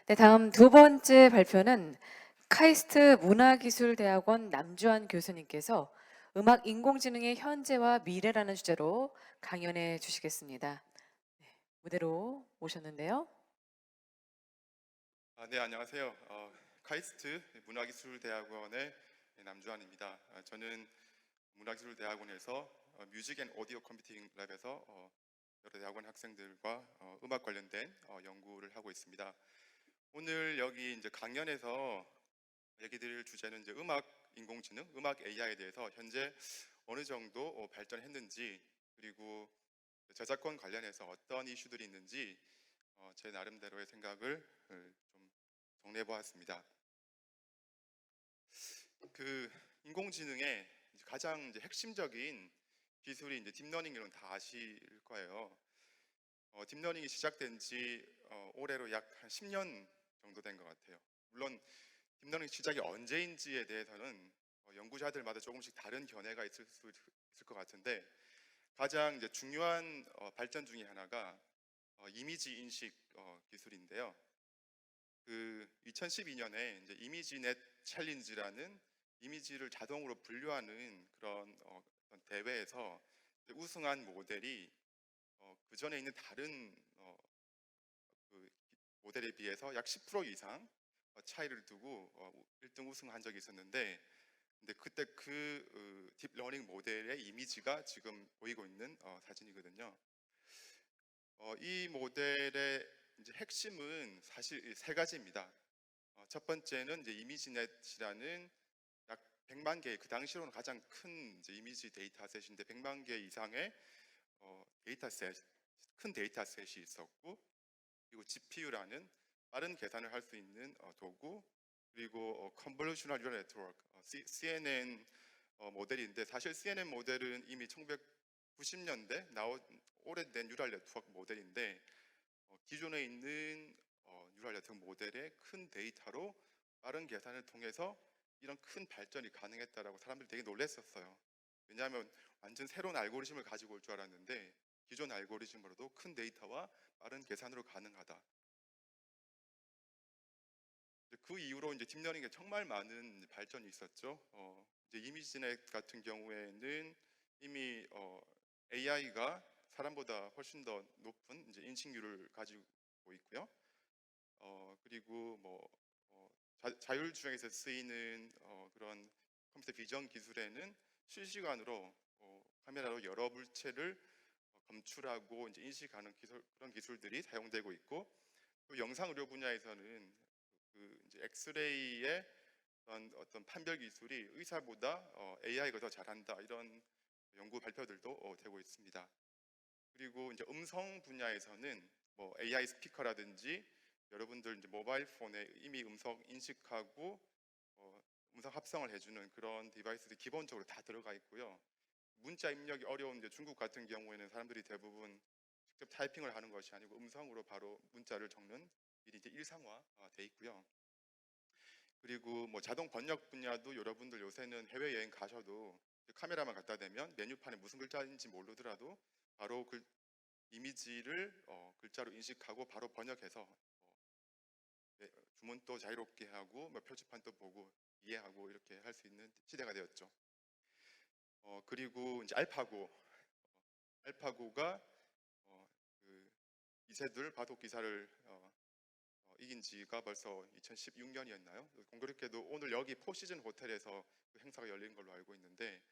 네, 다음 두 번째 발표는 카이스트 문화기술대학원 남주환 교수님께서 음악 인공지능의 현재와 미래라는 주제로 강연해 주시겠습니다. 네, 무대로 오셨는데요. 네, 안녕하세요. 카이스트 문화기술대학원의 남주환입니다. 저는 문화기술대학원에서 뮤직 앤 오디오 컴퓨팅 랩에서 여러 대학원 학생들과 음악 관련된 연구를 하고 있습니다. 오늘 여기 이제 강연에서 얘기 드릴 주제는 이제 음악 인공지능, 음악 AI에 대해서 현재 어느 정도 발전했는지, 그리고 저작권 관련해서 어떤 이슈들이 있는지 제 나름대로의 생각을 좀 정리해 보았습니다. 그 인공지능의 이제 가장 이제 핵심적인 기술이 이제 딥러닝이론 다 아실 거예요. 딥러닝이 시작된 지 올해로 약 한 10년 정도 된 것 같아요. 물론 딥러닝 시작이 언제인지에 대해서는 연구자들마다 조금씩 다른 견해가 있을 것 같은데, 가장 이제 중요한 발전 중에 하나가 이미지 인식 기술인데요. 그 2012년에 이제 이미지넷 챌린지라는 이미지를 자동으로 분류하는 그런 어떤 대회에서 우승한 모델이 그 전에 있는 다른 그 모델에 비해서 약 10% 이상 차이를 두고 1등 우승한 적이 있었는데, 근데 그때 그 딥러닝 모델의 이미지가 지금 보이고 있는 사진이거든요. 이 모델의 이제 핵심은 사실 이세 가지입니다. 첫 번째는 이제 이미지넷이라는 약 100만 개, 그 당시로는 가장 큰 이제 이미지 데이터셋인데 100만 개 이상의 데이터셋, 큰 데이터셋이 있었고, 그리고 GPU라는 빠른 계산을 할 수 있는 도구, 그리고 Convolutional Neural Network, CNN 모델인데, 사실 CNN 모델은 이미 1990년대 나온 오래된 뉴럴 네트워크 모델인데, 기존에 있는 뉴럴 네트워크 모델의 큰 데이터로 빠른 계산을 통해서 이런 큰 발전이 가능했다라고 사람들이 되게 놀랐었어요. 왜냐하면 완전 새로운 알고리즘을 가지고 올 줄 알았는데, 기존 알고리즘으로도 큰 데이터와 빠른 계산으로 가능하다. 그 이후로 이제 딥러닝에 정말 많은 발전이 있었죠. 이제 이미지넷 같은 경우에는 이미 AI가 사람보다 훨씬 더 높은 이제 인식률을 가지고 있고요. 그리고 뭐 자율주행에서 쓰이는 그런 컴퓨터 비전 기술에는 실시간으로 카메라로 여러 물체를 검출하고 이제 인식하는 그런 기술들이 사용되고 있고, 또 영상 의료 분야에서는 그 이제 엑스레이의 어떤 판별 기술이 의사보다 AI가 더 잘한다, 이런 연구 발표들도 되고 있습니다. 그리고 이제 음성 분야에서는 뭐 AI 스피커라든지 여러분들 이제 모바일 폰에 이미 음성 인식하고 어, 음성 합성을 해주는 그런 디바이스들이 기본적으로 다 들어가 있고요. 문자 입력이 어려운 이제 중국 같은 경우에는 사람들이 대부분 직접 타이핑을 하는 것이 아니고 음성으로 바로 문자를 적는 일이 이제 일상화돼 있고요. 그리고 뭐 자동 번역 분야도 여러분들 요새는 해외 여행 가셔도 카메라만 갖다 대면 메뉴판에 무슨 글자인지 모르더라도 바로 그 이미지를 글자로 인식하고 바로 번역해서 주문도 자유롭게 하고 뭐 표지판도 보고 이해하고 이렇게 할 수 있는 시대가 되었죠. 그리고 이제 알파고가 그 이세돌 바둑 기사를 이긴 지가 벌써 2016년이었나요? 공교롭게도 오늘 여기 포시즌 호텔에서 그 행사가 열린 걸로 알고 있는데,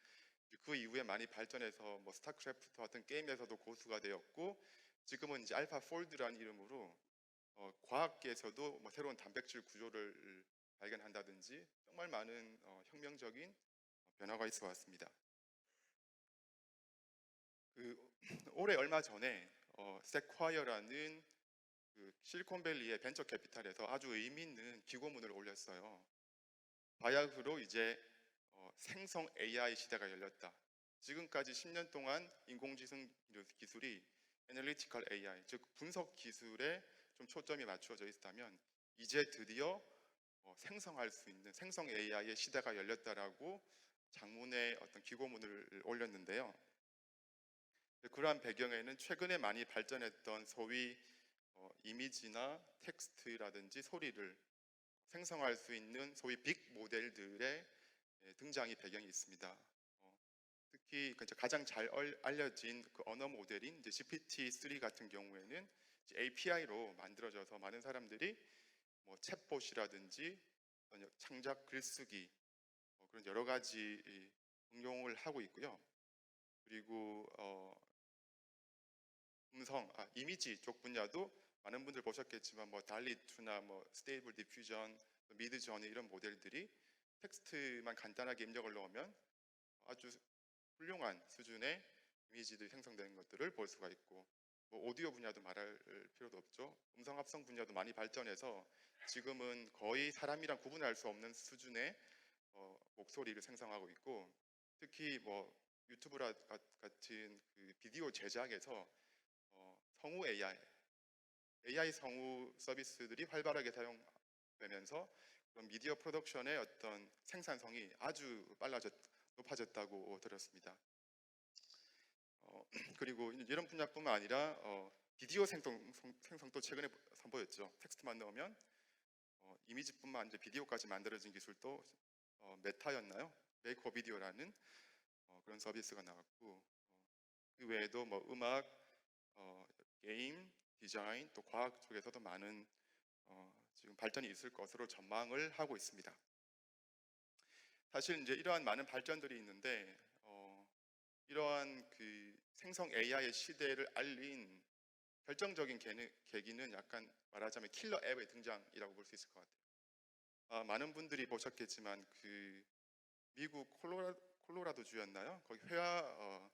그 이후에 많이 발전해서 뭐 스타크래프트 같은 게임에서도 고수가 되었고, 지금은 이제 알파 폴드라는 이름으로 과학계에서도 뭐 새로운 단백질 구조를 발견한다든지 정말 많은 혁명적인 변화가 있어 왔습니다. 그 올해 얼마 전에 세콰이어라는 그 실리콘밸리의 벤처 캐피탈에서 아주 의미 있는 기고문을 올렸어요. 바야흐로 이제 생성 AI 시대가 열렸다. 지금까지 10년 동안 인공지능 기술이 애널리티컬 AI, 즉 분석 기술에 좀 초점이 맞춰져 있다면, 이제 드디어 생성할 수 있는 생성 AI의 시대가 열렸다라고 장문의 어떤 기고문을 올렸는데요. 그러한 배경에는 최근에 많이 발전했던 소위 이미지나 텍스트라든지 소리를 생성할 수 있는 소위 빅 모델들의 등장이 배경이 있습니다. 특히 이제 가장 잘 알려진 그 언어 모델인 이제 GPT-3 같은 경우에는 API로 만들어져서 많은 사람들이 뭐 챗봇이라든지 창작 글쓰기 그런 여러 가지 응용을 하고 있고요. 그리고 이미지 쪽 분야도 많은 분들 보셨겠지만 뭐 달리2나 뭐 스테이블 디퓨전, 미드 저니 이런 모델들이 텍스트만 간단하게 입력을 넣으면 아주 훌륭한 수준의 이미지들이 생성되는 것들을 볼 수가 있고, 뭐 오디오 분야도 말할 필요도 없죠. 음성 합성 분야도 많이 발전해서 지금은 거의 사람이랑 구분할 수 없는 수준의 목소리를 생성하고 있고, 특히 뭐 유튜브 같은 그 비디오 제작에서 성우 AI 성우 서비스들이 활발하게 사용되면서 그런 미디어 프로덕션의 어떤 생산성이 아주 높아졌다고 들었습니다. 그리고 이런 분야뿐만 아니라 비디오 생성도 최근에 선보였죠. 텍스트만 넣으면 이미지뿐만 아니라 비디오까지 만들어진 기술도 메타였나요? 메이커 비디오라는 그런 서비스가 나왔고, 그 외에도 뭐 음악, 게임, 디자인, 또 과학 쪽에서도 많은 지금 발전이 있을 것으로 전망을 하고 있습니다. 사실 이제 이러한 많은 발전들이 있는데 이러한 그 생성 AI의 시대를 알린 결정적인 계기는 약간 말하자면 킬러 앱의 등장이라고 볼 수 있을 것 같아요. 많은 분들이 보셨겠지만 그 미국 콜로라도 주였나요? 거기 회화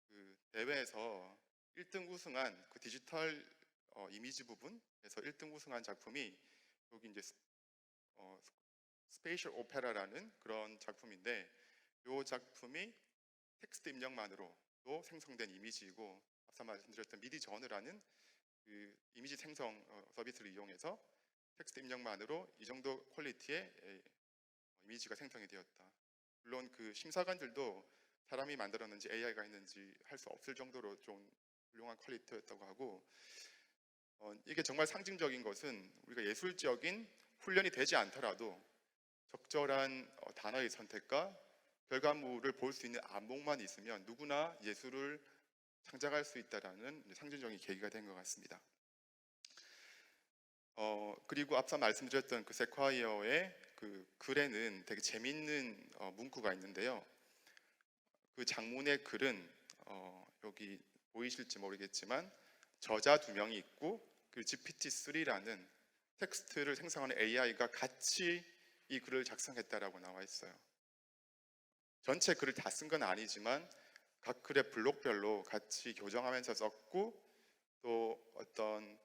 그 대회에서 1등 우승한 그 디지털 이미지 부분에서 1등 우승한 작품이 여기 이제 스페이셜 오페라라는 그런 작품인데, 이 작품이 텍스트 입력만으로도 생성된 이미지이고, 앞서 말씀드렸던 미디 저너라는 그 이미지 생성 서비스를 이용해서 텍스트 입력만으로 이 정도 퀄리티의 이미지가 생성이 되었다. 물론 그 심사관들도 사람이 만들었는지 AI가 했는지 할 수 없을 정도로 좀 훌륭한 퀄리티였다고 하고, 이게 정말 상징적인 것은 우리가 예술적인 훈련이 되지 않더라도 적절한 단어의 선택과 결과물을 볼 수 있는 안목만 있으면 누구나 예술을 창작할 수 있다라는 상징적인 계기가 된 것 같습니다. 그리고 앞서 말씀드렸던 그 세콰이어의 그 글에는 되게 재밌는 문구가 있는데요. 그 장문의 글은 여기 보이실지 모르겠지만 저자 2명이 있고 그 GPT-3라는 텍스트를 생성하는 AI가 같이 이 글을 작성했다라고 나와 있어요. 전체 글을 다 쓴 건 아니지만 각 글의 블록별로 같이 교정하면서 썼고, 또 어떤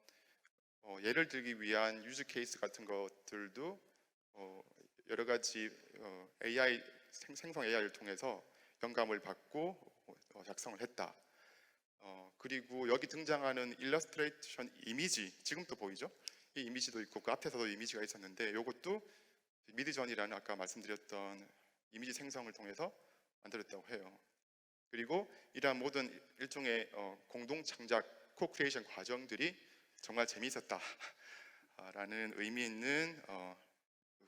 예를 들기 위한 유즈 케이스 같은 것들도 여러 가지 AI 생성 AI를 통해서 영감을 받고 작성을 했다. 그리고 여기 등장하는 일러스트레이션 이미지, 지금도 보이죠? 이 이미지도 있고 그 앞에서도 이미지가 있었는데, 이것도 미드전이라는 아까 말씀드렸던 이미지 생성을 통해서 만들었다고 해요. 그리고 이러한 모든 일종의 공동 창작 코크리에이션 과정들이 정말 재미있었다라는 의미 있는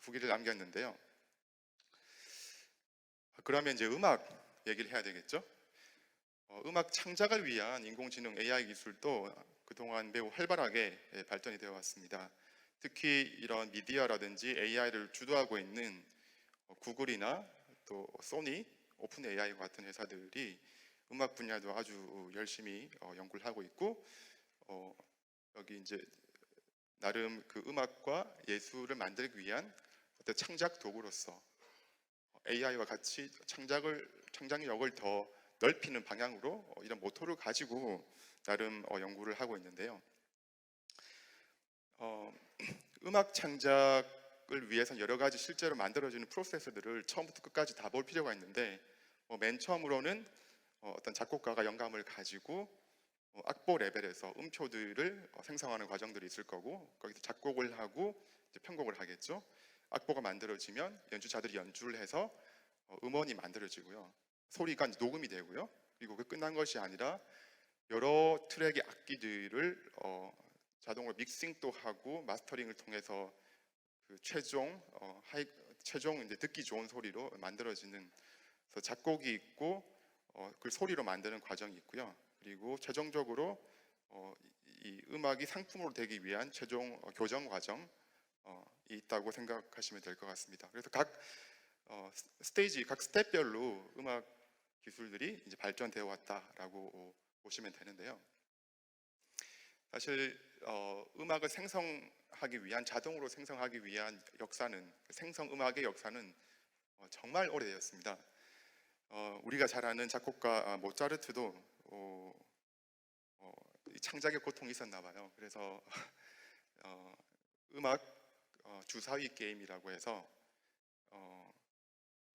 후기를 남겼는데요. 그러면 이제 음악 얘기를 해야 되겠죠? 음악 창작을 위한 인공지능 AI 기술도 그동안 매우 활발하게 발전이 되어 왔습니다. 특히 이런 미디어라든지 AI를 주도하고 있는 구글이나 또 소니, 오픈 AI 같은 회사들이 음악 분야도 아주 열심히 연구를 하고 있고, 여기 이제 나름 그 음악과 예술을 만들기 위한 어떤 창작 도구로서 AI와 같이 창작력을 더 넓히는 방향으로 이런 모토를 가지고 나름 연구를 하고 있는데요. 음악 창작을 위해서는 여러 가지 실제로 만들어지는 프로세스들을 처음부터 끝까지 다 볼 필요가 있는데, 맨 처음으로는 어떤 작곡가가 영감을 가지고 악보 레벨에서 음표들을 생성하는 과정들이 있을 거고, 거기서 작곡을 하고 이제 편곡을 하겠죠. 악보가 만들어지면 연주자들이 연주를 해서 음원이 만들어지고요. 소리가 녹음이 되고요. 그리고 그 끝난 것이 아니라 여러 트랙의 악기들을 자동으로 믹싱도 하고 마스터링을 통해서 그 최종 이제 듣기 좋은 소리로 만들어지는, 그래서 작곡이 있고 그 소리로 만드는 과정이 있고요. 그리고 최종적으로 이 음악이 상품으로 되기 위한 최종 교정 과정이 있다고 생각하시면 될 것 같습니다. 그래서 각 스테이지, 각 스텝별로 음악 기술들이 이제 발전되어 왔다라고 보시면 되는데요. 사실 음악을 생성하기 위한, 자동으로 생성하기 위한 역사는, 생성 음악의 역사는 정말 오래되었습니다. 우리가 잘 아는 작곡가 모차르트도 이 창작의 고통이 있었나 봐요. 그래서 음악 주사위 게임이라고 해서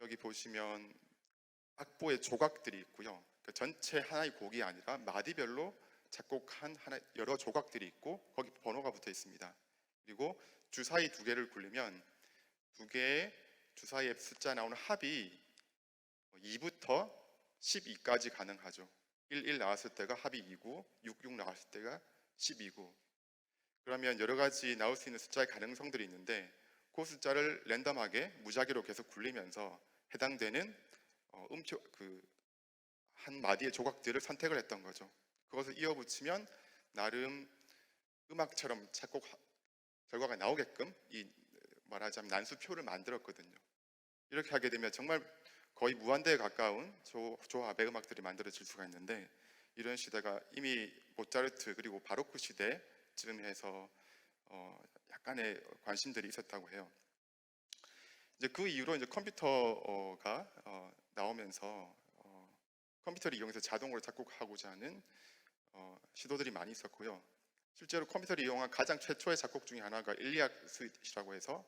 여기 보시면 악보의 조각들이 있고요. 그 전체 하나의 곡이 아니라 마디별로 작곡한 여러 조각들이 있고 거기 번호가 붙어 있습니다. 그리고 주사위 두 개를 굴리면 두 개의 주사위의 숫자 나오는 합이 2부터 12까지 가능하죠. 1 나왔을 때가 합이 2고 6 나왔을 때가 12고, 그러면 여러 가지 나올 수 있는 숫자의 가능성들이 있는데 그 숫자를 랜덤하게 무작위로 계속 굴리면서 해당되는 음표 한 마디의 조각들을 선택을 했던 거죠. 그것을 이어붙이면 나름 음악처럼 작곡 결과가 나오게끔 이 말하자면 난수표를 만들었거든요. 이렇게 하게 되면 정말 거의 무한대에 가까운 조합의 음악들이 만들어질 수가 있는데, 이런 시대가 이미 모차르트 그리고 바로크 시대쯤 해서 약간의 관심들이 있었다고 해요. 이제 그 이후로 이제 컴퓨터가 나오면서 컴퓨터를 이용해서 자동으로 작곡하고자 하는 시도들이 많이 있었고요. 실제로 컴퓨터를 이용한 가장 최초의 작곡 중에 하나가 일리악 스윗이라고 해서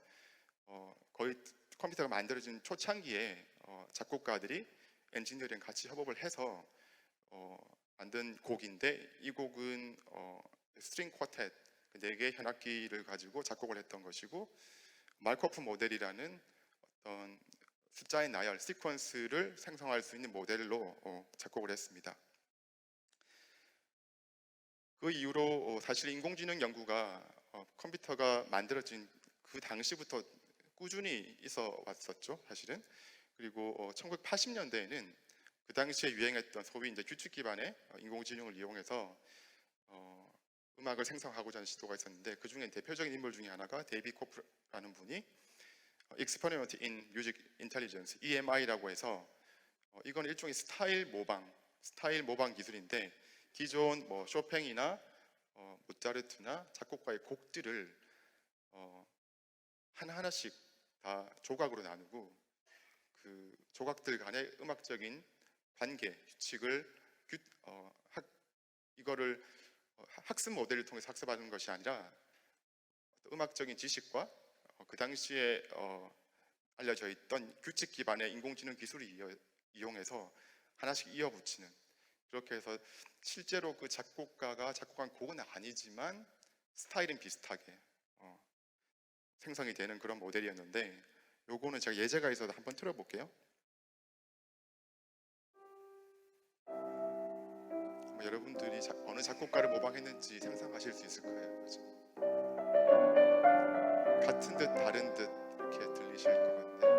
거의 컴퓨터가 만들어진 초창기에 작곡가들이 엔지니어링 같이 협업을 해서 만든 곡인데, 이 곡은 스트링 쿼텟 4개의 현악기를 가지고 작곡을 했던 것이고, 말코프 모델이라는 어떤 숫자의 나열, 시퀀스를 생성할 수 있는 모델로 작곡을 했습니다. 그 이후로 사실 인공지능 연구가 컴퓨터가 만들어진 그 당시부터 꾸준히 있어 왔었죠, 사실은. 그리고 1980년대에는 그 당시에 유행했던 소위 이제 규칙 기반의 인공지능을 이용해서 음악을 생성하고자 하는 시도가 있었는데, 그 중에 대표적인 인물 중에 하나가 데이비 코프라는 분이 Experiment in Music Intelligence (EMI라고) 해서 이건 일종의 스타일 모방 기술인데, 기존 뭐 쇼팽이나 모차르트나 작곡가의 곡들을 하나하나씩 다 조각으로 나누고 그 조각들 간의 음악적인 관계, 규칙을 이거를 학습 모델을 통해서 학습하는 것이 아니라 음악적인 지식과 그 당시에 알려져 있던 규칙 기반의 인공지능 기술을 이용해서 하나씩 이어붙이는, 그렇게 해서 실제로 그 작곡가가 작곡한 곡은 아니지만 스타일은 비슷하게 생성이 되는 그런 모델이었는데, 요거는 제가 예제가 있어서 한번 틀어볼게요. 여러분들이 어느 작곡가를 모방했는지 상상하실 수 있을 거예요. 그렇죠? 같은 듯 다른 듯 이렇게 들리실 것 같네요.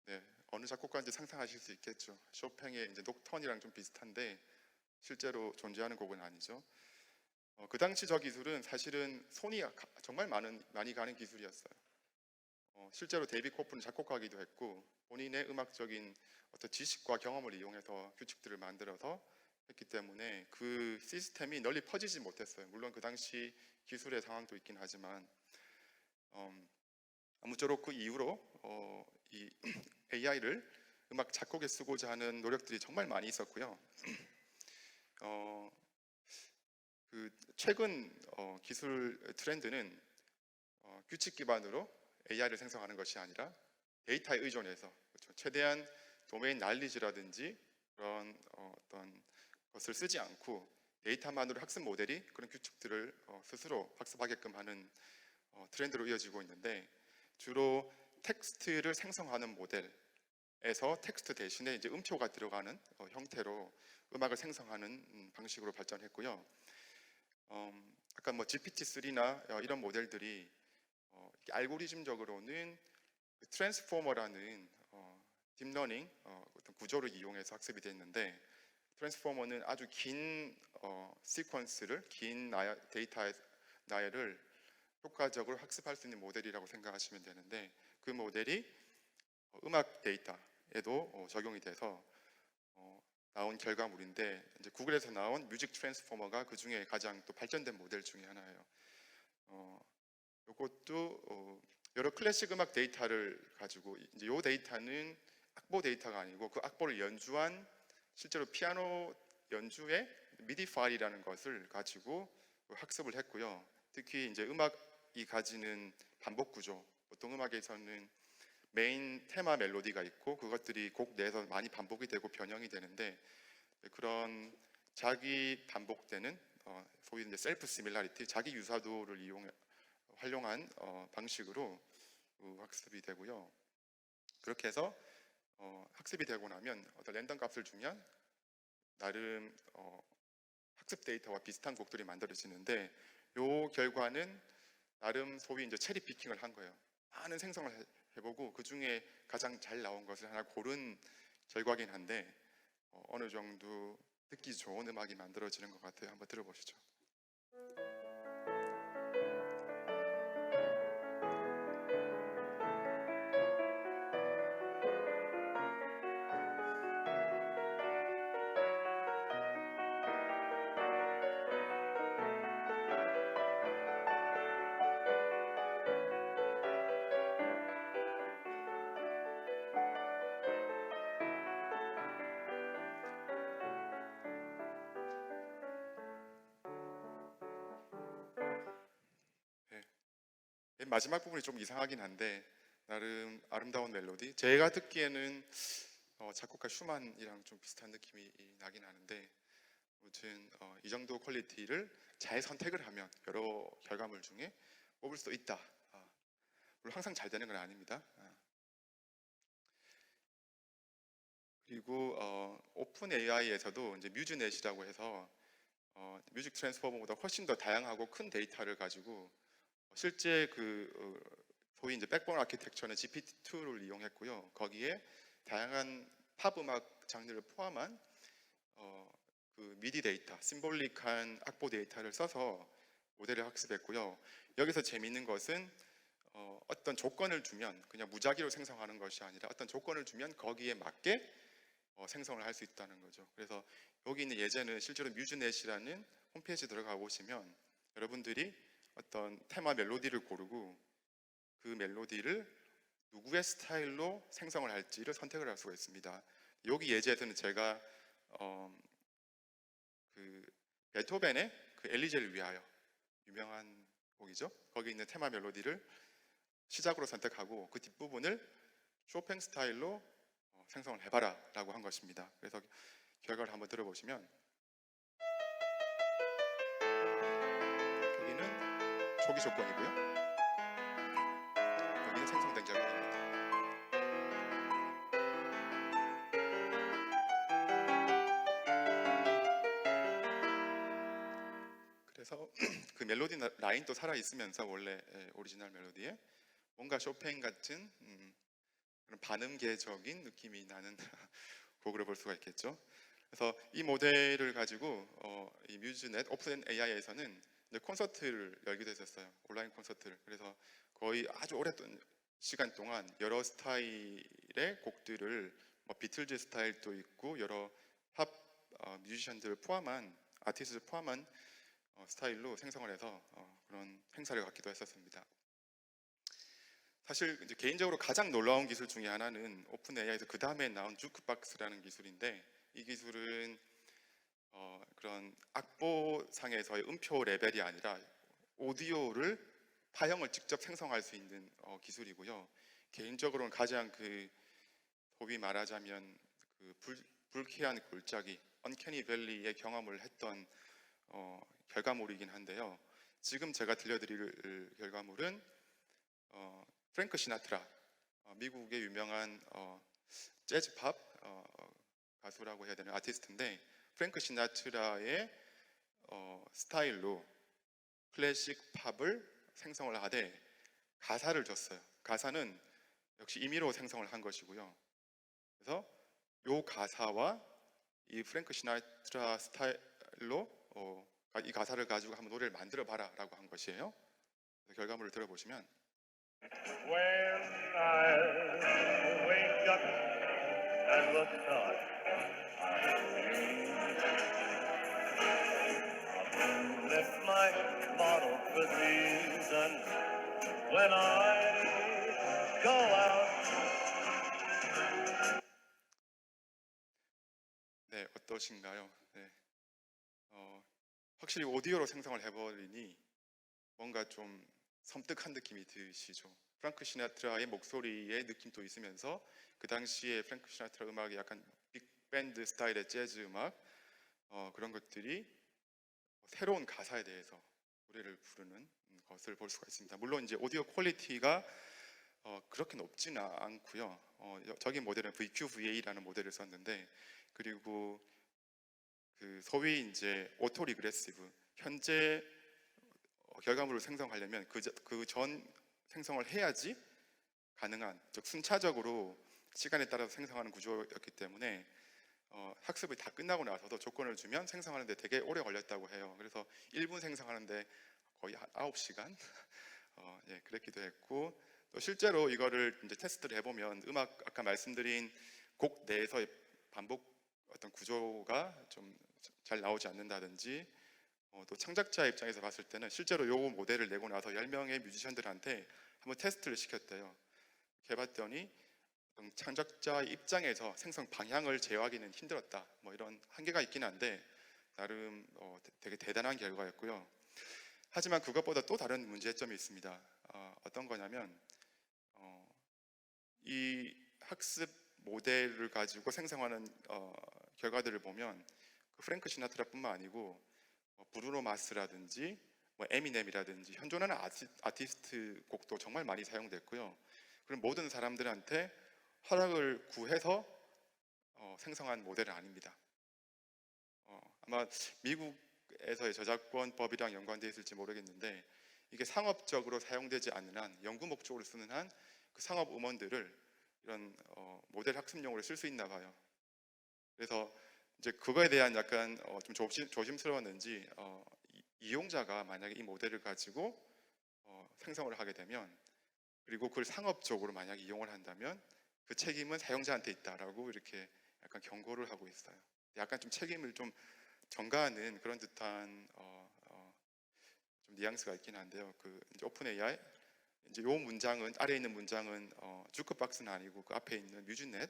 네, 어느 작곡가인지 상상하실 수 있겠죠. 쇼팽의 이제 녹턴이랑 좀 비슷한데 실제로 존재하는 곡은 아니죠. 그 당시 저 기술은 사실은 손이 정말 많이 가는 기술이었어요. 실제로 데이비 코프는 작곡가기도 했고 본인의 음악적인 어떤 지식과 경험을 이용해서 규칙들을 만들어서 했기 때문에 그 시스템이 널리 퍼지지 못했어요. 물론 그 당시 기술의 상황도 있긴 하지만 아무쪼록 그 이후로 이 AI를 음악 작곡에 쓰고자 하는 노력들이 정말 많이 있었고요. 그 최근 기술 트렌드는 규칙 기반으로 AI를 생성하는 것이 아니라 데이터에 의존해서, 그렇죠, 최대한 도메인 날리지라든지 그런 어떤 것을 쓰지 않고 데이터만으로 학습 모델이 그런 규칙들을 스스로 학습하게끔 하는 트렌드로 이어지고 있는데, 주로 텍스트를 생성하는 모델에서 텍스트 대신에 이제 음표가 들어가는 형태로 음악을 생성하는 방식으로 발전했고요. 아까 뭐 GPT-3나 이런 모델들이 알고리즘적으로는 그 트랜스포머라는 딥러닝 어떤 구조를 이용해서 학습이 됐는데, 트랜스포머는 아주 긴 시퀀스를, 긴 데이터의 나열을 효과적으로 학습할 수 있는 모델이라고 생각하시면 되는데, 그 모델이 음악 데이터에도 적용이 돼서 나온 결과물인데, 이제 구글에서 나온 뮤직 트랜스포머가 그 중에 가장 또 발전된 모델 중에 하나예요. 이것도 여러 클래식 음악 데이터를 가지고, 이제 이 데이터는 악보 데이터가 아니고 그 악보를 연주한 실제로 피아노 연주의 미디 파일이라는 것을 가지고 학습을 했고요. 특히 이제 음악이 가지는 반복 구조, 보통 음악에서는 메인 테마 멜로디가 있고 그것들이 곡 내에서 많이 반복이 되고 변형이 되는데, 그런 자기 반복되는 소위 이제 셀프 시밀라리티, 자기 유사도를 활용한 방식으로 학습이 되고요. 그렇게 해서 학습이 되고 나면 어떤 랜덤 값을 주면 나름 학습 데이터와 비슷한 곡들이 만들어지는데, 요 결과는 나름 소위 이제 체리 피킹을 한 거예요. 많은 생성을 해보고 그 중에 가장 잘 나온 것을 하나 고른 결과긴 한데, 어느 정도 듣기 좋은 음악이 만들어지는 것 같아요. 한번 들어보시죠. 네. 맨 마지막 부분이 좀 이상하긴 한데 나름 아름다운 멜로디. 제가 듣기에는 작곡가 슈만이랑 좀 비슷한 느낌이 나긴 하는데, 아무튼 이 정도 퀄리티를 잘 선택을 하면 여러 결과물 중에 뽑을 수 있다. 물론 항상 잘 되는 건 아닙니다. 그리고 오픈 AI에서도 이제 뮤즈넷이라고 해서 뮤직 트랜스포머보다 훨씬 더 다양하고 큰 데이터를 가지고 실제 소위 이제 백본 아키텍처는 GPT-2를 이용했고요. 거기에 다양한 팝 음악 장르를 포함한 그 미디 데이터, 심볼릭한 악보 데이터를 써서 모델을 학습했고요. 여기서 재미있는 것은 어떤 조건을 주면 그냥 무작위로 생성하는 것이 아니라 어떤 조건을 주면 거기에 맞게 생성을 할 수 있다는 거죠. 그래서 여기 있는 예제는 실제로 뮤즈넷이라는 홈페이지 들어가 보시면 여러분들이 어떤 테마 멜로디를 고르고 그 멜로디를 누구의 스타일로 생성을 할지를 선택을 할 수가 있습니다. 여기 예제에서는 제가 그 베토벤의 그 엘리제를 위하여, 유명한 곡이죠. 거기 있는 테마 멜로디를 시작으로 선택하고 그 뒷부분을 쇼팽 스타일로 생성을 해봐라 라고 한 것입니다. 그래서 결과를 한번 들어보시면, 여기는 초기 조건이고요, 여기는 생성된 결과입니다. 그래서 그 멜로디 라인도 살아있으면서 원래 오리지널 멜로디에 뭔가 쇼팽 같은 그런 반음계적인 느낌이 나는 곡으로 볼 수가 있겠죠. 그래서 이 모델을 가지고 이 뮤즈넷 오픈 AI에서는 콘서트를 열기도 했었어요. 온라인 콘서트를. 그래서 거의 아주 오랫동안 시간 동안 여러 스타일의 곡들을 비틀즈 스타일도 있고 여러 팝 뮤지션들을 포함한 아티스트를 포함한 스타일로 생성을 해서 그런 행사를 갖기도 했었습니다. 사실 이제 개인적으로 가장 놀라운 기술 중에 하나는 오픈 AI에서 그 다음에 나온 주크박스라는 기술인데, 이 기술은 그런 악보상에서의 음표 레벨이 아니라 오디오를 파형을 직접 생성할 수 있는 기술이고요. 개인적으로는 가장 소위 말하자면 불쾌한 골짜기, 언캐니 밸리의 경험을 했던 결과물이긴 한데요. 지금 제가 들려드릴 결과물은 프랭크 시나트라, 미국의 유명한 재즈팝 가수라고 해야 되나 아티스트인데, 프랭크 시나트라의 스타일로 클래식 팝을 생성을 하되 가사를 줬어요. 가사는 역시 임의로 생성을 한 것이고요. 그래서 이 가사와 이 프랭크 시나트라 스타일로 이 가사를 가지고 한번 노래를 만들어 봐라라고 한 것이에요. 그래서 결과물을 들어보시면 When I wake up and look up, I lift my bottle with reason. When I go out, 네, 어떠신가요? 네. 확실히 오디오로 생성을 해버리니 뭔가 좀 섬뜩한 느낌이 드시죠. 프랭크 시나트라의 목소리의 느낌도 있으면서 그 당시에 프랭크 시나트라 음악이 약간 빅밴드 스타일의 재즈 음악 그런 것들이 새로운 가사에 대해서 노래를 부르는 것을 볼 수가 있습니다. 물론 이제 오디오 퀄리티가 그렇게 높지는 않고요. 저기 모델은 VQ-VA라는 모델을 썼는데, 그리고 그 소위 이제 오토 리그레시브, 현재 결과물을 생성하려면 그 전 생성을 해야지 가능한, 즉 순차적으로 시간에 따라서 생성하는 구조였기 때문에 학습이 다 끝나고 나서도 조건을 주면 생성하는데 되게 오래 걸렸다고 해요. 그래서 1분 생성하는데 거의 9시간 예, 그랬기도 했고, 또 실제로 이거를 이제 테스트를 해보면 음악 아까 말씀드린 곡 내에서의 반복 어떤 구조가 좀 잘 나오지 않는다든지, 또 창작자 입장에서 봤을 때는 실제로 요 모델을 내고 나서 10명의 뮤지션들한테 한번 테스트를 시켰대요. 해봤더니 창작자 입장에서 생성 방향을 제어하기는 힘들었다, 뭐 이런 한계가 있긴 한데 나름 되게 대단한 결과였고요. 하지만 그것보다 또 다른 문제점이 있습니다. 어떤 거냐면 이 학습 모델을 가지고 생성하는 결과들을 보면 그 프랭크 시나트라뿐만 아니고 브루노 마스라든지 뭐 에미넴이라든지 현존하는 아티스트 곡도 정말 많이 사용됐고요. 그럼 모든 사람들한테 허락을 구해서 생성한 모델은 아닙니다. 아마 미국에서의 저작권법이랑 연관되어 있을지 모르겠는데, 이게 상업적으로 사용되지 않는 한, 연구 목적으로 쓰는 한 그 상업 음원들을 이런 모델 학습용으로 쓸 수 있나 봐요. 그래서 이제 그거에 대한 약간 좀 조심스러웠는지 이용자가 만약에 이 모델을 가지고 생성을 하게 되면, 그리고 그걸 상업적으로 만약에 이용을 한다면 그 책임은 사용자한테 있다라고 이렇게 약간 경고를 하고 있어요. 약간 좀 책임을 좀 전가하는 그런 듯한 좀 뉘앙스가 있긴 한데요. 그 이제 오픈 AI, 이제 요 문장은, 아래에 있는 문장은 주크박스는 아니고 그 앞에 있는 뮤즈넷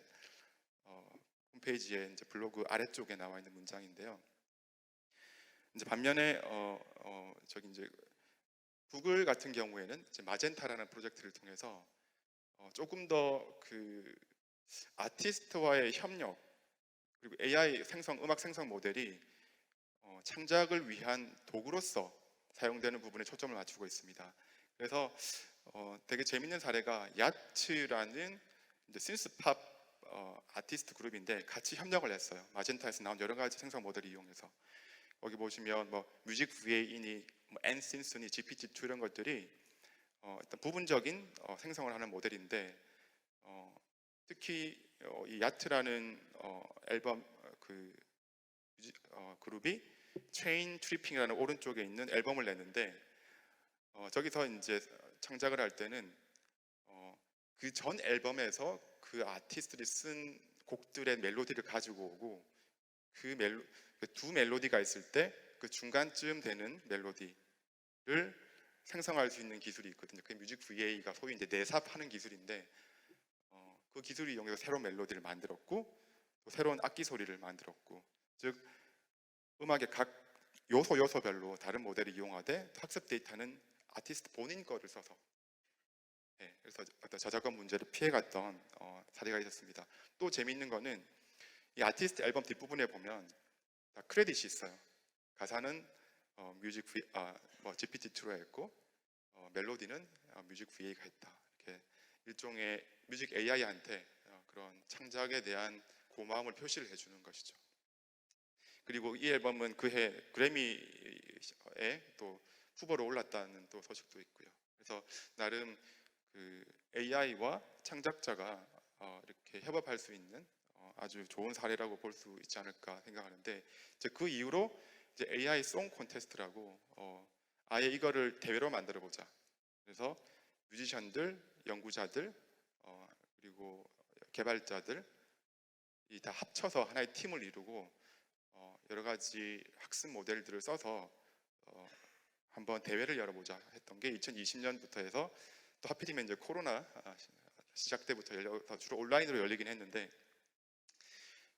홈페이지에 이제 블로그 아래쪽에 나와 있는 문장인데요. 이제 반면에 저기 이제 구글 같은 경우에는 이제 마젠타라는 프로젝트를 통해서 조금 더 그 아티스트와의 협력, 그리고 AI 음악 생성 모델이 창작을 위한 도구로서 사용되는 부분에 초점을 맞추고 있습니다. 그래서 되게 재밌는 사례가 야츠라는 이제 신스팝 아티스트 그룹인데 같이 협력을 했어요. 마젠타에서 나온 여러 가지 생성 모델을 이용해서. 여기 보시면 뭐 뮤직 VA이니 뭐 엔신스니 GPT-2 이런 것들이 일단 부분적인 생성을 하는 모델인데, 특히 이 야트라는 앨범 그룹이 체인 트리핑이라는 오른쪽에 있는 앨범을 냈는데, 저기서 이제 창작을 할 때는 그 전 앨범에서 그 아티스트들이 쓴 곡들의 멜로디를 가지고 오고, 그 두 멜로디가 있을 때 그 중간쯤 되는 멜로디를 생성할 수 있는 기술이 있거든요. 그게 뮤직 VA가 소위 이제 내삽하는 기술인데, 그 기술을 이용해서 새로운 멜로디를 만들었고 또 새로운 악기 소리를 만들었고, 즉 음악의 각 요소별로 다른 모델을 이용하되 학습 데이터는 아티스트 본인 거를 써서, 그래서 어떤 저작권 문제를 피해갔던 사례가 있었습니다. 또 재미있는 거는 이 아티스트 앨범 뒷부분에 보면 다 크레딧이 있어요. 가사는 뮤직 V GPT-2로 했고 멜로디는 뮤직 VA가 했다. 이렇게 일종의 뮤직 AI한테 그런 창작에 대한 고마움을 표시를 해주는 것이죠. 그리고 이 앨범은 그해 그래미에 또 후보로 올랐다는 또 소식도 있고요. 그래서 나름 그 AI와 창작자가 이렇게 협업할 수 있는 아주 좋은 사례라고 볼 수 있지 않을까 생각하는데, 이제 그 이후로 이제 AI 송 콘테스트라고 아예 이거를 대회로 만들어 보자. 그래서 뮤지션들, 연구자들, 그리고 개발자들 이 다 합쳐서 하나의 팀을 이루고 여러 가지 학습 모델들을 써서 한번 대회를 열어보자 했던 게 2020년부터 해서, 또 하필이면 이제 코로나 시작 때부터 열려서 주로 온라인으로 열리긴 했는데,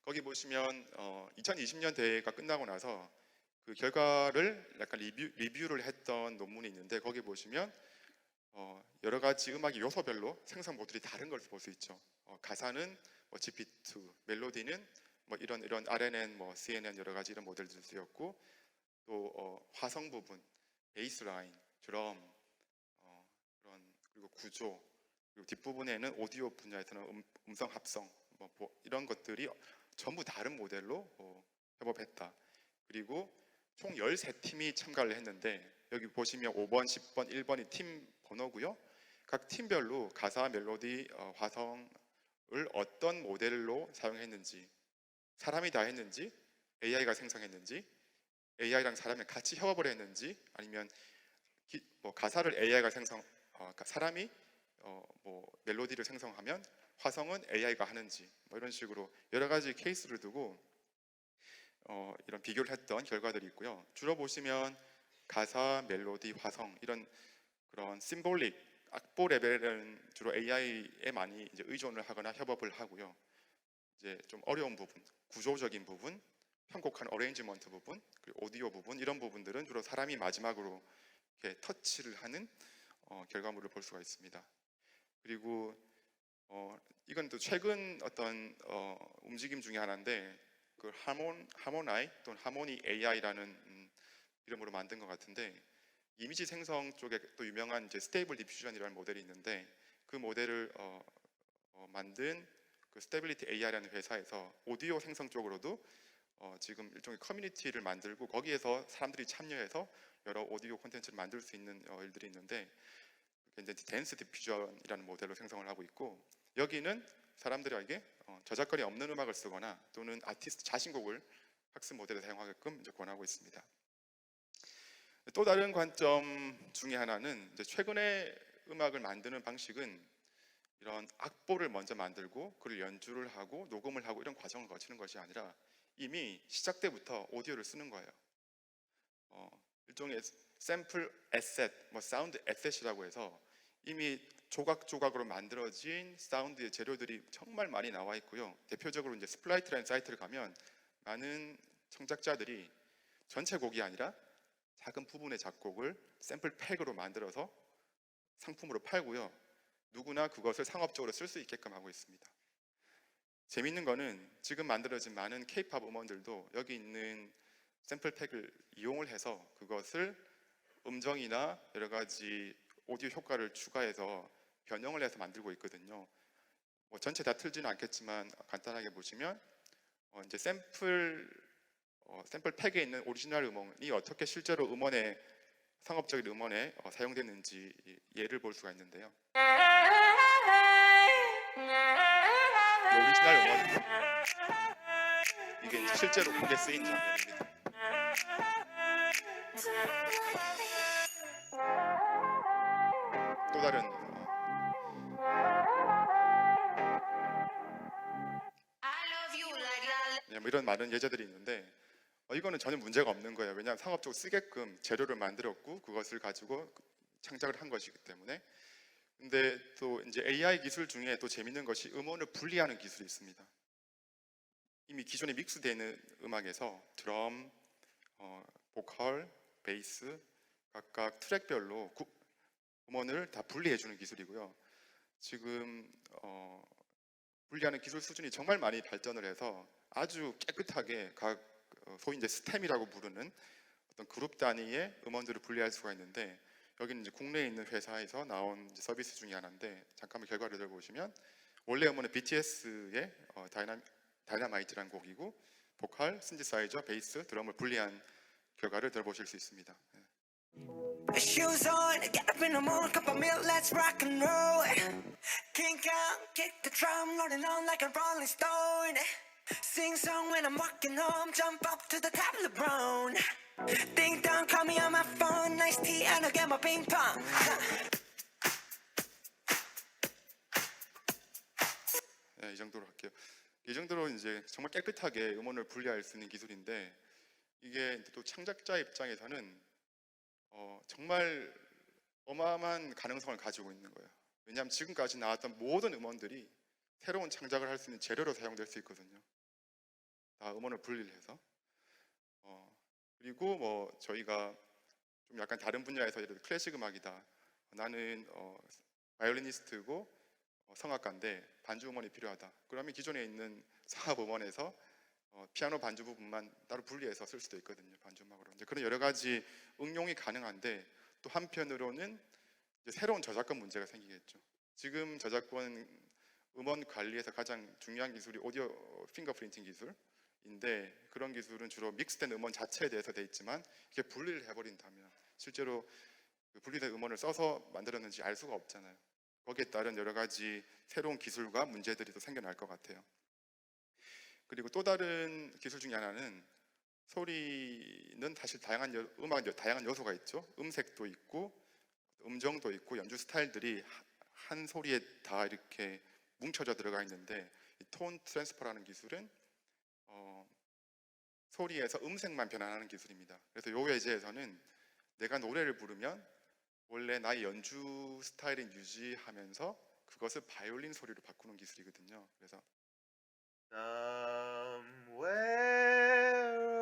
거기 보시면 2020년 대회가 끝나고 나서 그 결과를 약간 리뷰를 했던 논문이 있는데, 거기 보시면 여러 가지 음악의 요소별로 생성 모델이 다른 걸 볼 수 있죠. 가사는 뭐 GPT-2, 멜로디는 뭐 이런 RNN, 뭐 CNN 여러 가지 이런 모델들이 쓰였고, 또 화성 부분, 베이스 라인, 드럼, 그리고 구조, 그리고 뒷부분에는 오디오 분야에서는 음성 합성, 뭐 이런 것들이 전부 다른 모델로 협업했다. 그리고 총 13팀이 참가를 했는데, 여기 보시면 5번, 10번, 1번이 팀 번호고요. 각 팀별로 가사, 멜로디, 화성을 어떤 모델로 사용했는지, 사람이 다 했는지, AI가 생성했는지, AI랑 사람이 같이 협업을 했는지, 아니면 뭐 가사를 AI가 사람이 뭐 멜로디를 생성하면 화성은 AI가 하는지, 뭐 이런 식으로 여러 가지 케이스를 두고 이런 비교를 했던 결과들이 있고요. 주로 보시면 가사, 멜로디, 화성 이런 그런 심볼릭 악보 레벨은 주로 AI에 많이 이제 의존을 하거나 협업을 하고요. 이제 좀 어려운 부분, 구조적인 부분, 편곡한 어레인지먼트 부분, 그리고 오디오 부분, 이런 부분들은 주로 사람이 마지막으로 이렇게 터치를 하는 결과물을 볼 수가 있습니다. 그리고 이건 또 최근 어떤 움직임 중에 하나인데, 그 하모나이 또는 하모니 AI라는 이름으로 만든 것 같은데, 이미지 생성 쪽에 또 유명한 이제 스테이블 디퓨전이라는 모델이 있는데, 그 모델을 만든 그 스테빌리티 AI라는 회사에서 오디오 생성 쪽으로도 지금 일종의 커뮤니티를 만들고, 거기에서 사람들이 참여해서 여러 오디오 콘텐츠를 만들 수 있는 일들이 있는데, 이제 댄스 디퓨전이라는 모델로 생성을 하고 있고, 여기는 사람들에게 저작권이 없는 음악을 쓰거나 또는 아티스트 자신곡을 학습 모델에 사용하게끔 이제 권하고 있습니다. 또 다른 관점 중에 하나는, 이제 최근에 음악을 만드는 방식은 이런 악보를 먼저 만들고 그걸 연주를 하고 녹음을 하고 이런 과정을 거치는 것이 아니라 이미 시작 때부터 오디오를 쓰는 거예요. 일종의 샘플 에셋, 뭐 사운드 에셋이라고 해서 이미 조각조각으로 만들어진 사운드의 재료들이 정말 많이 나와 있고요. 대표적으로 이제 스플라이트라는 사이트를 가면 많은 창작자들이 전체 곡이 아니라 작은 부분의 작곡을 샘플 팩으로 만들어서 상품으로 팔고요. 누구나 그것을 상업적으로 쓸 수 있게끔 하고 있습니다. 재밌는 거는 지금 만들어진 많은 K-팝 음원들도 여기 있는 샘플 팩을 이용을 해서 그것을 음정이나 여러 가지 오디오 효과를 추가해서 변형을 해서 만들고 있거든요. 뭐 전체 다 틀지는 않겠지만 간단하게 보시면 이제 샘플 팩에 있는 오리지널 음원이 어떻게 실제로 음원에, 상업적인 음원에 사용됐는지 예를 볼 수가 있는데요. 이 오리지널 음원이고, 이게 이제 실제로 곡에 쓰인 장면입니다. 또 다른 뭐 이런 많은 예제들이 있는데, 이거는 전혀 문제가 없는 거예요. 왜냐하면 상업적으로 쓰게끔 재료를 만들었고 그것을 가지고 창작을 한 것이기 때문에. 근데 또 이제 AI 기술 중에 또 재밌는 것이 음원을 분리하는 기술이 있습니다. 이미 기존에 믹스되어 있는 음악에서 드럼, 보컬, 베이스 각각 트랙별로 음원을 다 분리해주는 기술이고요. 지금 분리하는 기술 수준이 정말 많이 발전을 해서 아주 깨끗하게 각 소위 이제 스템이라고 부르는 어떤 그룹 단위의 음원들을 분리할 수가 있는데, 여기는 이제 국내에 있는 회사에서 나온 이제 서비스 중에 하나인데, 잠깐만 결과를 들어보시면 원래 음원은 BTS의 다이너마이트라는 곡이고, 보컬, 신디사이저, 베이스, 드럼을 분리한 결과를 들어보실 수 있습니다. Shoes on, get up in the morning, cup of milk, let's rock and roll. Kink out, kick the drum, rolling on like a rolling stone. Sing song when I'm walking home, jump up to the top of the brown. Ding dong, call me on my phone, nice tea, and I'll get my ping pong. 네, 이 정도로 할게요. 이 정도로 이제 정말 깨끗하게 음원을 분리할 수 있는 기술인데, 이게 또 창작자 입장에서는 정말 어마어마한 가능성을 가지고 있는 거예요. 왜냐하면 지금까지 나왔던 모든 음원들이 새로운 창작을 할 수 있는 재료로 사용될 수 있거든요. 다 음원을 분리를 해서. 그리고 뭐 저희가 좀 약간 다른 분야에서 예를 들어 클래식 음악이다, 나는 바이올리니스트고 성악가인데 반주 음원이 필요하다, 그러면 기존에 있는 사업 음원에서 피아노 반주 부분만 따로 분리해서 쓸 수도 있거든요, 반주 음악으로. 이제 그런 여러 가지 응용이 가능한데, 또 한편으로는 이제 새로운 저작권 문제가 생기겠죠. 지금 저작권 음원 관리에서 가장 중요한 기술이 오디오 핑거프린팅 기술인데, 그런 기술은 주로 믹스된 음원 자체에 대해서 돼 있지만, 이게 분리를 해버린다면 실제로 그 분리된 음원을 써서 만들었는지 알 수가 없잖아요. 거기에 따른 여러 가지 새로운 기술과 문제들이 또 생겨날 것 같아요. 그리고 또 다른 기술 중에 하나는, 소리는 사실 음악은 다양한 요소가 있죠. 음색도 있고 음정도 있고 연주 스타일들이 한 소리에 다 이렇게 뭉쳐져 들어가 있는데, 이 톤 트랜스퍼라는 기술은 소리에서 음색만 변환하는 기술입니다. 그래서 요 예제에서는 내가 노래를 부르면 원래 나의 연주 스타일을 유지하면서 그것을 바이올린 소리로 바꾸는 기술이거든요. 그래서 Somewhere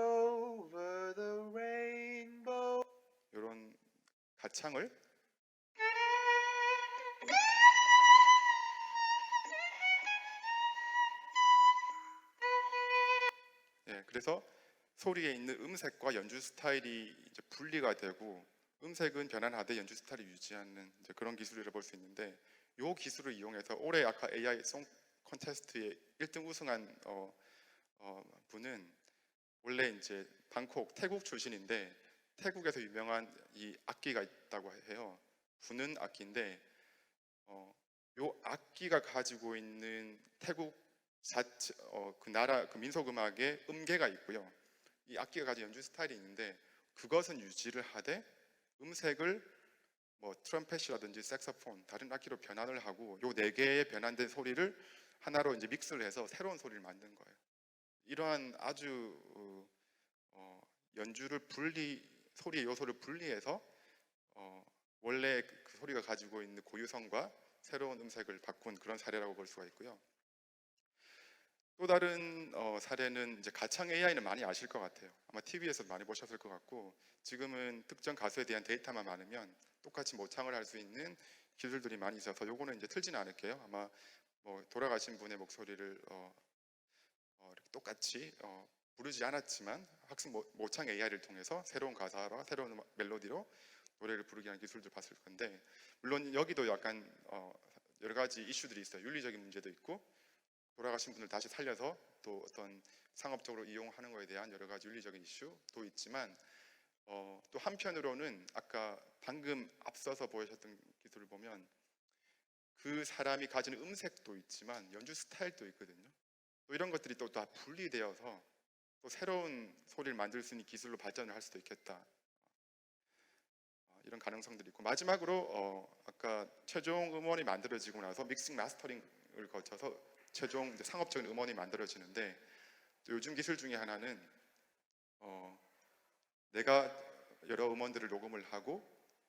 over the rainbow. 이런 가창을 그래서 소리에 있는 음색과 연주 스타일이 이제 분리가 되고, 음색은 변환하되 연주 스타일을 유지하는 이제 그런 기술이라고 볼 수 있는데, 이 기술을 이용해서 올해 아까 AI 송 콘테스트에 1등 우승한 분은 원래 이제 방콕 태국 출신인데, 태국에서 유명한 이 악기가 있다고 해요. 부는 악기인데, 요 악기가 가지고 있는 태국 자체 그 나라 그 민속 음악의 음계가 있고요. 이 악기가 가진 연주 스타일이 있는데, 그것은 유지를 하되 음색을 뭐 트럼펫이라든지 색소폰, 다른 악기로 변환을 하고, 요 네 개의 변환된 소리를 하나로 이제 믹스를 해서 새로운 소리를 만든 거예요. 이러한 아주 연주를 소리의 요소를 분리해서 원래 그 소리가 가지고 있는 고유성과 새로운 음색을 바꾼 그런 사례라고 볼 수가 있고요. 또 다른 사례는 이제 가창 AI는 많이 아실 것 같아요. 아마 TV에서 많이 보셨을 것 같고, 지금은 특정 가수에 대한 데이터만 많으면 똑같이 모창을 할 수 있는 기술들이 많이 있어서 요거는 이제 틀지는 않을게요. 아마 뭐 돌아가신 분의 목소리를 이렇게 똑같이 부르지 않았지만 모창 AI를 통해서 새로운 가사와 새로운 멜로디로 노래를 부르게 하는 기술도 봤을 건데, 물론 여기도 약간 여러 가지 이슈들이 있어요. 윤리적인 문제도 있고, 돌아가신 분을 다시 살려서 또 어떤 상업적으로 이용하는 것에 대한 여러 가지 윤리적인 이슈도 있지만, 또 한편으로는 아까 방금 앞서서 보여주셨던 기술을 보면 그 사람이 가지는 음색도 있지만 연주 스타일도 있거든요. 또 이런 것들이 또 다 분리되어서 또 새로운 소리를 만들 수 있는 기술로 발전을 할 수도 있겠다, 이런 가능성들이 있고, 마지막으로 아까 최종 음원이 만들어지고 나서 믹싱 마스터링을 거쳐서 최종 이제 상업적인 음원이 만들어지는데, 또 요즘 기술 중에 하나는 내가 여러 음원들을 녹음을 하고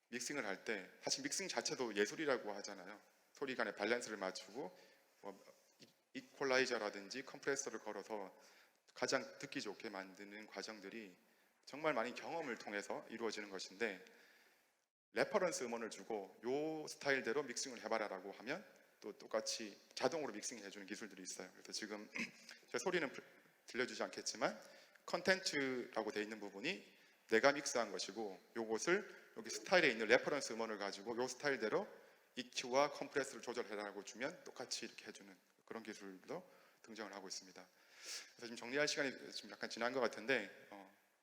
믹싱을 할 때, 사실 믹싱 자체도 예술이라고 하잖아요. 소리 간의 밸런스를 맞추고 이퀄라이저라든지 컴프레서를 걸어서 가장 듣기 좋게 만드는 과정들이 정말 많은 경험을 통해서 이루어지는 것인데, 레퍼런스 음원을 주고 요 스타일대로 믹싱을 해봐라라고 하면 또 똑같이 자동으로 믹싱해주는 기술들이 있어요. 그래서 지금 제 소리는 들려주지 않겠지만 컨텐츠라고 되어 있는 부분이 내가 믹스한 것이고 요것을 여기 스타일에 있는 레퍼런스 음원을 가지고 요 스타일대로 EQ와 컴프레스를 조절해라고 주면 똑같이 이렇게 해주는 그런 기술도 등장을 하고 있습니다. 그래서 지금 정리할 시간이 좀 약간 지난 것 같은데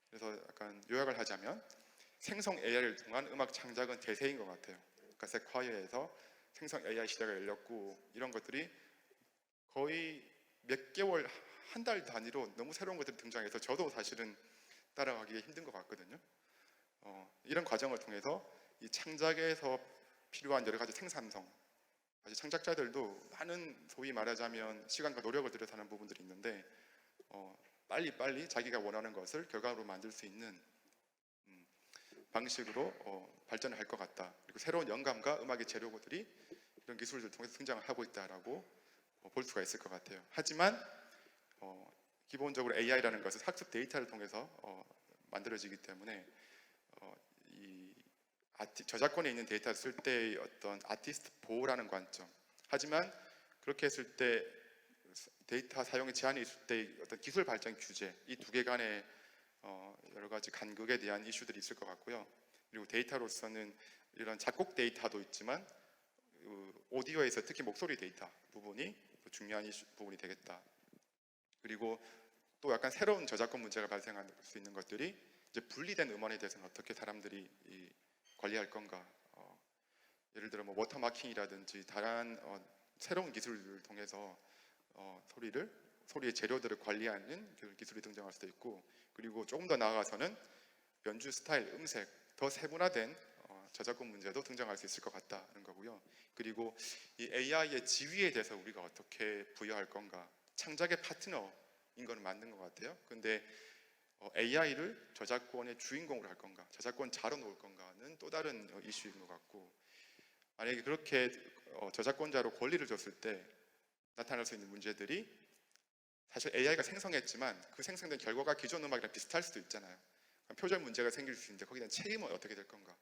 그래서 약간 요약을 하자면 생성 AI를 통한 음악 창작은 대세인 것 같아요. 그러니까 세콰이어에서 생성 AI 시대가 열렸고 이런 것들이 거의 몇 개월, 한 달 단위로 너무 새로운 것들이 등장해서 저도 사실은 따라가기 힘든 것 같거든요. 이런 과정을 통해서 이 창작에서 필요한 여러 가지 생산성, 사실 창작자들도 많은 소위 말하자면 시간과 노력을 들여서 하는 부분들이 있는데 빨리빨리 자기가 원하는 것을 결과로 만들 수 있는 방식으로 발전을 할 것 같다. 그리고 새로운 영감과 음악의 재료들이 이런 기술들을 통해서 등장을 하고 있다라고 볼 수가 있을 것 같아요. 하지만 기본적으로 AI라는 것은 학습 데이터를 통해서 만들어지기 때문에 이 저작권에 있는 데이터를 쓸 때의 어떤 아티스트 보호라는 관점, 하지만 그렇게 했을 때 데이터 사용에 제한이 있을 때의 어떤 기술 발전 규제, 이 두 개 간의 여러 가지 간극에 대한 이슈들이 있을 것 같고요. 그리고 데이터로서는 이런 작곡 데이터도 있지만 오디오에서 특히 목소리 데이터 부분이 중요한 부분이 되겠다. 그리고 또 약간 새로운 저작권 문제가 발생할 수 있는 것들이 이제 분리된 음원에 대해서는 어떻게 사람들이 관리할 건가. 예를 들어 뭐 워터마킹이라든지 다른 새로운 기술을 통해서 소리의 재료들을 관리하는 기술이 등장할 수도 있고, 그리고 조금 더 나아가서는 연주 스타일, 음색, 더 세분화된 저작권 문제도 등장할 수 있을 것 같다는 거고요. 그리고 이 AI의 지위에 대해서 우리가 어떻게 부여할 건가. 창작의 파트너인 건 맞는 것 같아요. 근데 AI를 저작권의 주인공으로 할 건가, 저작권자로 놓을 건가는 또 다른 이슈인 것 같고, 만약에 그렇게 저작권자로 권리를 줬을 때 나타날 수 있는 문제들이 사실 AI가 생성했지만 그 생성된 결과가 기존 음악이랑 비슷할 수도 있잖아요. 그럼 표절 문제가 생길 수 있는데 거기에 대한 책임은 어떻게 될 건가?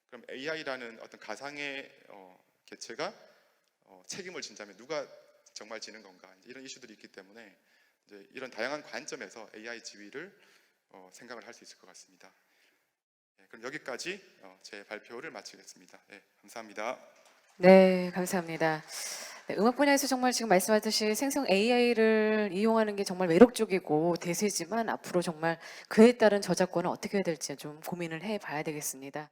그럼 AI라는 어떤 가상의 개체가 책임을 진다면 누가 정말 지는 건가? 이런 이슈들이 있기 때문에 이제 이런 다양한 관점에서 AI 지위를 생각을 할 수 있을 것 같습니다. 그럼 여기까지 제 발표를 마치겠습니다. 감사합니다. 네, 감사합니다. 네, 음악 분야에서 정말 지금 말씀하듯이 생성 AI를 이용하는 게 정말 매력적이고 대세지만 앞으로 정말 그에 따른 저작권은 어떻게 해야 될지 좀 고민을 해봐야 되겠습니다.